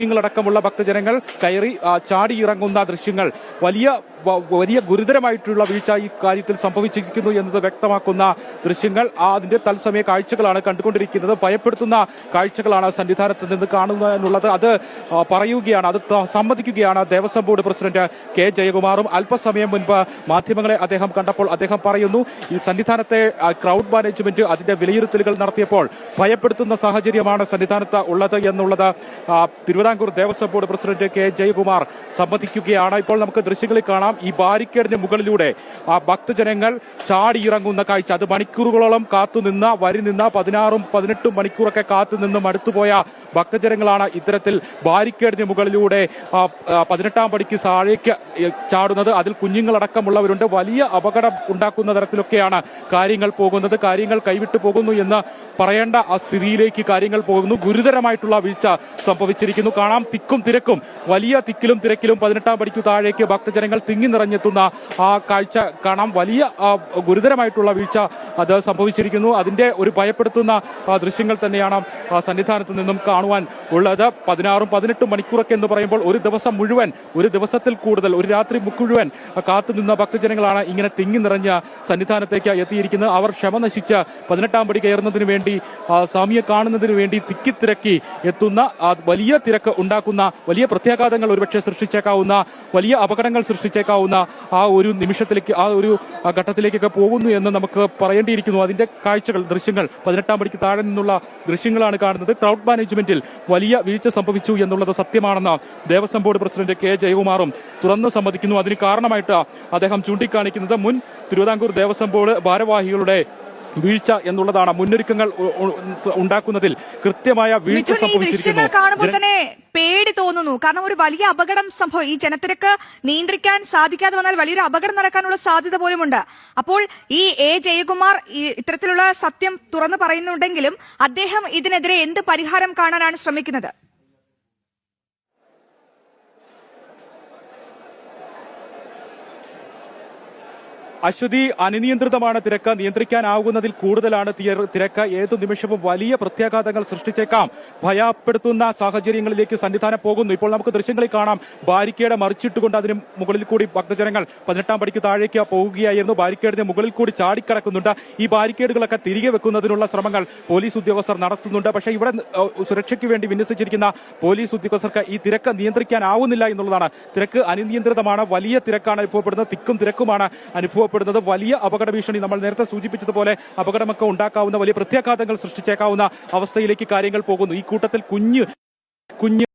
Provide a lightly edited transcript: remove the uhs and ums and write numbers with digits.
ങ്ങളടക്കമുള്ള ഭക്തജനങ്ങൾ കയറി ചാടിയിറങ്ങുന്ന ദൃശ്യങ്ങൾ വലിയ ഗുരുതരമായിട്ടുള്ള വീഴ്ച ഈ കാര്യത്തിൽ സംഭവിച്ചിരിക്കുന്നു എന്നത് വ്യക്തമാക്കുന്ന ദൃശ്യങ്ങൾ അതിന്റെ തത്സമയ കാഴ്ചകളാണ് കണ്ടുകൊണ്ടിരിക്കുന്നത്. ഭയപ്പെടുത്തുന്ന കാഴ്ചകളാണ് സന്നിധാനത്ത് നിന്ന് കാണുന്നതിനുള്ളത്. അത് പറയുകയാണ്, അത് സമ്മതിക്കുകയാണ് ദേവസ്വം ബോർഡ് പ്രസിഡന്റ് കെ ജയകുമാറും. അല്പസമയം മുൻപ് മാധ്യമങ്ങളെ അദ്ദേഹം കണ്ടപ്പോൾ അദ്ദേഹം പറയുന്നു, ഈ സന്നിധാനത്തെ ക്രൗഡ് മാനേജ്മെന്റ് അതിന്റെ വിലയിരുത്തലുകൾ നടത്തിയപ്പോൾ ഭയപ്പെടുത്തുന്ന സാഹചര്യമാണ് സന്നിധാനത്ത് ഉള്ളത് എന്നുള്ളത് Thiruvithamkoor Devaswom board president K Jayakumar സമ്മതിക്കുകയാണ്. ഇപ്പോൾ നമുക്ക് ദൃശ്യങ്ങളിൽ കാണാം, ഈ ബാരിക്കേഡിന് മുകളിലൂടെ ആ ഭക്തജനങ്ങൾ ചാടിയിറങ്ങുന്ന കാഴ്ച. അത് മണിക്കൂറുകളോളം കാത്തുനിന്ന വരി നിന്ന 16-18 മണിക്കൂറൊക്കെ കാത്തുനിന്ന് മടുത്തുപോയ ഭക്തജനങ്ങളാണ് ഇത്തരത്തിൽ ബാരിക്കേഡിന് മുകളിലൂടെ 18ാം പടിക്ക് താഴേക്ക് ചാടുന്നത്. അതിൽ കുഞ്ഞുങ്ങളടക്കമുള്ളവരുണ്ട്. വലിയ അപകടം ഉണ്ടാക്കുന്ന തരത്തിലൊക്കെയാണ് കാര്യങ്ങൾ പോകുന്നത്. കാര്യങ്ങൾ കൈവിട്ടു പോകുന്നു എന്ന് പറയേണ്ട ആ സ്ഥിതിയിലേക്ക് കാര്യങ്ങൾ പോകുന്നു. ഗുരുതരമായിട്ടുള്ള വീഴ്ച സംഭവിച്ചിരിക്കുന്നു. കാണാം, തിക്കും തിരക്കും, വലിയ തിക്കിലും തിരക്കിലും 18ാം പടിക്ക് താഴേക്ക് ഭക്തജനങ്ങൾ തിങ്ങി നിറഞ്ഞെത്തുന്ന ആ കാഴ്ച കാണാം. വലിയ ഗുരുതരമായിട്ടുള്ള വീഴ്ച അത് സംഭവിച്ചിരിക്കുന്നു. അതിന്റെ ഒരു ഭയപ്പെടുത്തുന്ന ദൃശ്യങ്ങൾ തന്നെയാണ് സന്നിധാനത്ത് നിന്നും കാണുവാൻ ഉള്ളത്. 16-18 മണിക്കൂറൊക്കെ എന്ന് പറയുമ്പോൾ ഒരു ദിവസം മുഴുവൻ, ഒരു ദിവസത്തിൽ കൂടുതൽ, ഒരു രാത്രി മുഴുവൻ കാത്തുനിന്ന ഭക്തജനങ്ങളാണ് ഇങ്ങനെ തിങ്ങി നിറഞ്ഞ സന്നിധാനത്തേക്ക് എത്തിയിരിക്കുന്നത്. അവർ ക്ഷമ നശിച്ച് 18ാം പടി കയറുന്നതിന് വേണ്ടി, സ്വാമിയെ കാണുന്നതിന് വേണ്ടി തിക്കിത്തിരക്കി എത്തുന്ന, വലിയ തിരക്ക് ഉണ്ടാക്കുന്ന, വലിയ പ്രത്യാഘാതങ്ങൾ ഒരുപക്ഷെ സൃഷ്ടിച്ചേക്കാവുന്ന, വലിയ അപകടങ്ങൾ സൃഷ്ടിച്ചേക്കാവുന്ന ആ ഒരു നിമിഷത്തിലേക്ക്, ആ ഒരു ഘട്ടത്തിലേക്കൊക്കെ പോകുന്നു എന്ന് നമുക്ക് പറയേണ്ടിയിരിക്കുന്നു. അതിന്റെ കാഴ്ചകൾ, ദൃശ്യങ്ങൾ 18ാം പടിക്ക് താഴെ നിന്നുള്ള ദൃശ്യങ്ങളാണ് കാണുന്നത്. ക്രൗഡ് മാനേജ്മെന്റിൽ വലിയ വീഴ്ച സംഭവിച്ചു എന്നുള്ളത് സത്യമാണെന്ന് ദേവസ്വം ബോർഡ് പ്രസിഡന്റ് കെ ജയകുമാറും തുറന്ന് സമ്മതിക്കുന്നു. അതിന് കാരണമായിട്ട് അദ്ദേഹം ചൂണ്ടിക്കാണിക്കുന്നത് മുൻ തിരുവിതാംകൂർ ദേവസ്വം ബോർഡ് ഭാരവാഹികളുടെ വീഴ്ച എന്നുള്ളതാണ്. മുന്നൊരുക്കങ്ങൾ ഉണ്ടാക്കുന്നതിൽ കൃത്യമായ വീഴ്ച സംഭവിച്ചിരിക്കുന്നു. കാണുമ്പോൾ തന്നെ പേടി തോന്നുന്നു. കാരണം ഒരു വലിയ അപകടം ഈ ജനത്തിരക്ക് നിയന്ത്രിക്കാൻ സാധിക്കാതെ വന്നാൽ വലിയൊരു അപകടം നടക്കാനുള്ള സാധ്യത പോലുമുണ്ട്. അപ്പോൾ ഈ എ ജയകുമാർ ഇത്തരത്തിലുള്ള സത്യം തുറന്നു പറയുന്നുണ്ടെങ്കിലും അദ്ദേഹം ഇതിനെതിരെ എന്ത് പരിഹാരം കാണാനാണ് ശ്രമിക്കുന്നത്? അശ്വതി, അനിയന്ത്രിതമാണ് തിരക്ക്. നിയന്ത്രിക്കാനാകുന്നതിൽ കൂടുതലാണ് തിരക്ക്. ഏതു നിമിഷവും വലിയ പ്രത്യാഘാതങ്ങൾ സൃഷ്ടിച്ചേക്കാം. ഭയപ്പെടുത്തുന്ന സാഹചര്യങ്ങളിലേക്ക് സന്നിധാനം പോകുന്നു. ഇപ്പോൾ നമുക്ക് ദൃശ്യങ്ങളിൽ കാണാം, ബാരിക്കേഡ് മറിച്ചിട്ടുകൊണ്ട് അതിന് മുകളിൽ കൂടി ഭക്തജനങ്ങൾ 18ാം പടിക്ക് താഴേക്ക് പോവുകയായിരുന്നു. ബാരിക്കേഡിന് മുകളിൽ കൂടി ചാടിക്കടക്കുന്നുണ്ട്. ഈ ബാരിക്കേഡുകളൊക്കെ തിരികെ വെക്കുന്നതിനുള്ള ശ്രമങ്ങൾ പോലീസ് ഉദ്യോഗസ്ഥർ നടത്തുന്നുണ്ട്. പക്ഷേ ഇവിടെ സുരക്ഷയ്ക്ക് വേണ്ടി വിന്യസിച്ചിരിക്കുന്ന പോലീസ് ഉദ്യോഗസ്ഥർക്ക് ഈ തിരക്ക് നിയന്ത്രിക്കാനാവുന്നില്ല എന്നുള്ളതാണ്. തിരക്ക് അനിയന്ത്രിതമാണ്. വലിയ തിരക്കാണ് അനുഭവപ്പെടുന്നത്. തിക്കും തിരക്കുമാണ് അനുഭവപ്പെടുന്നത്. വലിയ അപകട ഭീഷണി, നമ്മൾ നേരത്തെ സൂചിപ്പിച്ചതുപോലെ അപകടമൊക്കെ ഉണ്ടാക്കാവുന്ന, വലിയ പ്രത്യാഘാതങ്ങൾ സൃഷ്ടിച്ചേക്കാവുന്ന അവസ്ഥയിലേക്ക് കാര്യങ്ങൾ പോകുന്നു. ഈ കൂട്ടത്തിൽ കുഞ്ഞ്